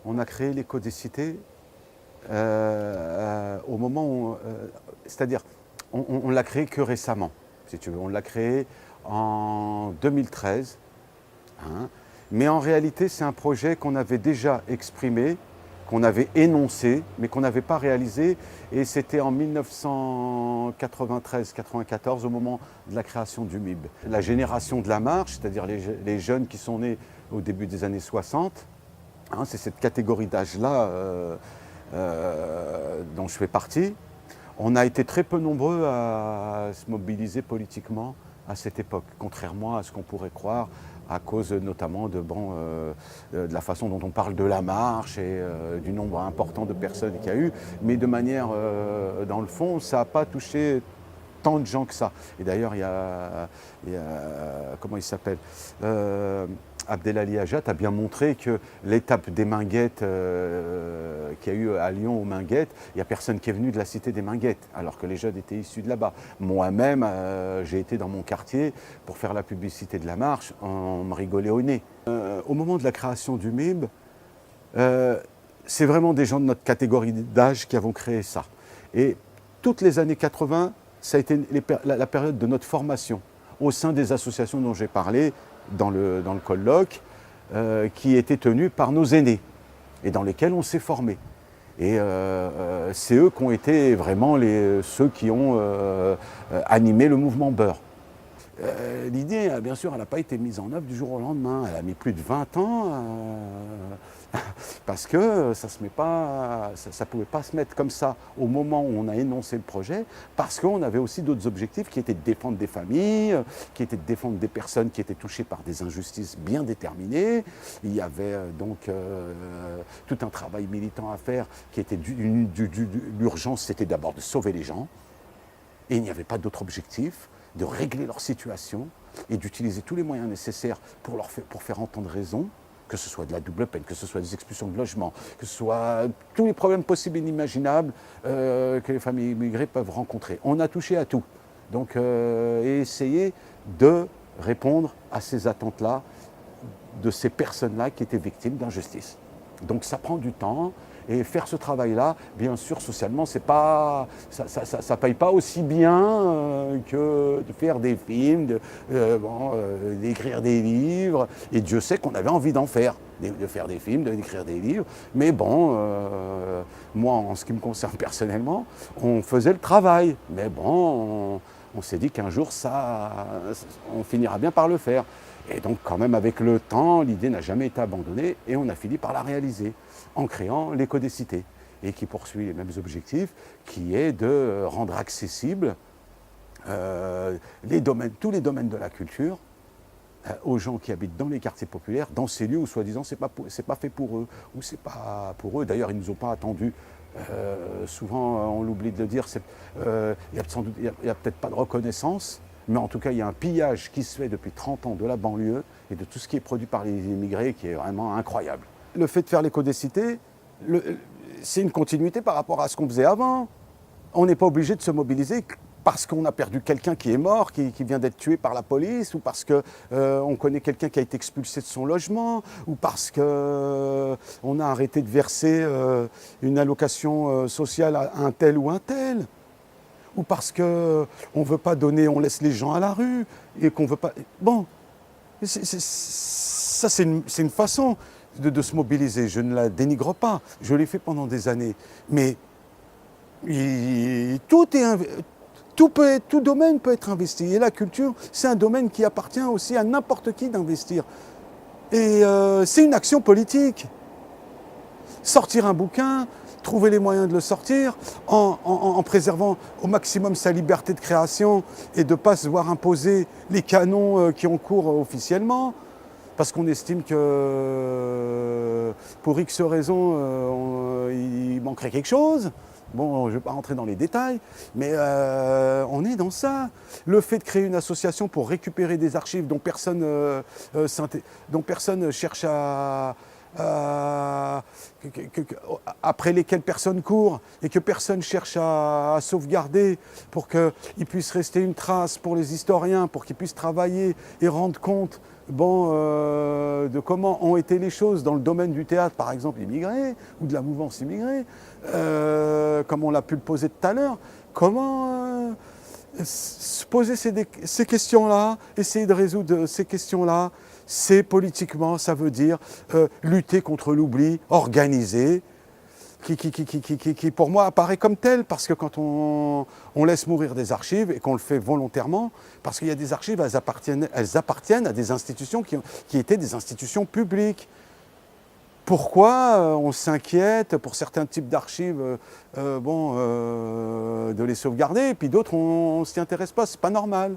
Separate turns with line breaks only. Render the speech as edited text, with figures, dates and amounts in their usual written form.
on a créé l'écho des cités au moment où... c'est-à-dire, on l'a créé que récemment, si tu veux. On l'a créé en 2013. Hein. Mais en réalité, c'est un projet qu'on avait déjà exprimé, qu'on avait énoncé, mais qu'on n'avait pas réalisé. Et c'était en 1993-94, au moment de la création du MIB. La génération de la marche, c'est-à-dire les jeunes qui sont nés au début des années 60, hein, c'est cette catégorie d'âge-là dont je fais partie. On a été très peu nombreux à se mobiliser politiquement à cette époque, contrairement à ce qu'on pourrait croire, à cause notamment de la façon dont on parle de la marche et du nombre important de personnes qu'il y a eu. Mais de manière, dans le fond, ça n'a pas touché tant de gens que ça. Et d'ailleurs, il y a comment il s'appelle Abdelali Hajat a bien montré que l'étape des Minguettes qu'il y a eu à Lyon aux Minguettes, il n'y a personne qui est venu de la cité des Minguettes, alors que les jeunes étaient issus de là-bas. Moi-même, j'ai été dans mon quartier pour faire la publicité de la marche, on me rigolait au nez. Au moment de la création du MIB, c'est vraiment des gens de notre catégorie d'âge qui avons créé ça. Et toutes les années 80, ça a été la période de notre formation au sein des associations dont j'ai parlé, dans le colloque, qui étaient tenus par nos aînés et dans lesquels on s'est formé. Et c'est eux qui ont été vraiment ceux qui ont animé le mouvement Beurre. L'idée, bien sûr, elle n'a pas été mise en œuvre du jour au lendemain. Elle a mis plus de 20 ans parce que ça ne pouvait pas se mettre comme ça au moment où on a énoncé le projet, parce qu'on avait aussi d'autres objectifs qui étaient de défendre des familles, qui étaient de défendre des personnes qui étaient touchées par des injustices bien déterminées. Il y avait donc tout un travail militant à faire qui était l'urgence, c'était d'abord de sauver les gens, et il n'y avait pas d'autre objectif de régler leur situation et d'utiliser tous les moyens nécessaires pour faire entendre raison, que ce soit de la double peine, que ce soit des expulsions de logement, que ce soit tous les problèmes possibles et inimaginables que les familles immigrées peuvent rencontrer. On a touché à tout. Donc, et essayer de répondre à ces attentes-là, de ces personnes-là qui étaient victimes d'injustice. Donc ça prend du temps. Et faire ce travail-là, bien sûr, socialement, ça ne paye pas aussi bien que de faire des films, d'écrire des livres. Et Dieu sait qu'on avait envie d'en faire, de faire des films, d'écrire des livres. Mais bon, moi, en ce qui me concerne personnellement, on faisait le travail. Mais bon, on s'est dit qu'un jour, on finira bien par le faire. Et donc, quand même, avec le temps, l'idée n'a jamais été abandonnée et on a fini par la réaliser en créant l'écho des cités et qui poursuit les mêmes objectifs, qui est de rendre accessibles tous les domaines de la culture aux gens qui habitent dans les quartiers populaires, dans ces lieux où, soi-disant, c'est pas fait pour eux, ou c'est pas pour eux. D'ailleurs, ils ne nous ont pas attendus. Souvent, on l'oublie de le dire, il n'y a peut-être pas de reconnaissance, mais en tout cas, il y a un pillage qui se fait depuis 30 ans de la banlieue et de tout ce qui est produit par les immigrés qui est vraiment incroyable. Le fait de faire l'écho des cités, c'est une continuité par rapport à ce qu'on faisait avant. On n'est pas obligé de se mobiliser parce qu'on a perdu quelqu'un qui est mort, qui vient d'être tué par la police, ou parce qu'on connaît quelqu'un qui a été expulsé de son logement, ou parce qu'on a arrêté de verser une allocation sociale à un tel ou un tel, ou parce qu'on ne veut pas donner, on laisse les gens à la rue, et qu'on ne veut pas... Bon, ça c'est une façon de se mobiliser, je ne la dénigre pas, je l'ai fait pendant des années, mais tout domaine peut être investi, et la culture, c'est un domaine qui appartient aussi à n'importe qui d'investir. Et c'est une action politique. Sortir un bouquin, trouver les moyens de le sortir, en préservant au maximum sa liberté de création et de ne pas se voir imposer les canons qui ont cours officiellement, parce qu'on estime que pour X raisons, il manquerait quelque chose. Bon, je ne vais pas rentrer dans les détails, mais on est dans ça. Le fait de créer une association pour récupérer des archives dont personne cherche après lesquelles personne court et que personne cherche à sauvegarder pour qu'il puisse rester une trace pour les historiens, pour qu'ils puissent travailler et rendre compte de comment ont été les choses dans le domaine du théâtre, par exemple, immigré, ou de la mouvance immigrée, comme on l'a pu le poser tout à l'heure, comment se poser ces questions-là, essayer de résoudre ces questions-là, c'est politiquement, ça veut dire lutter contre l'oubli organisé, qui pour moi apparaît comme tel, parce que quand on laisse mourir des archives, et qu'on le fait volontairement, parce qu'il y a des archives, elles appartiennent à des institutions qui étaient des institutions publiques. Pourquoi on s'inquiète pour certains types d'archives de les sauvegarder, et puis d'autres on ne s'y intéresse pas, c'est pas normal.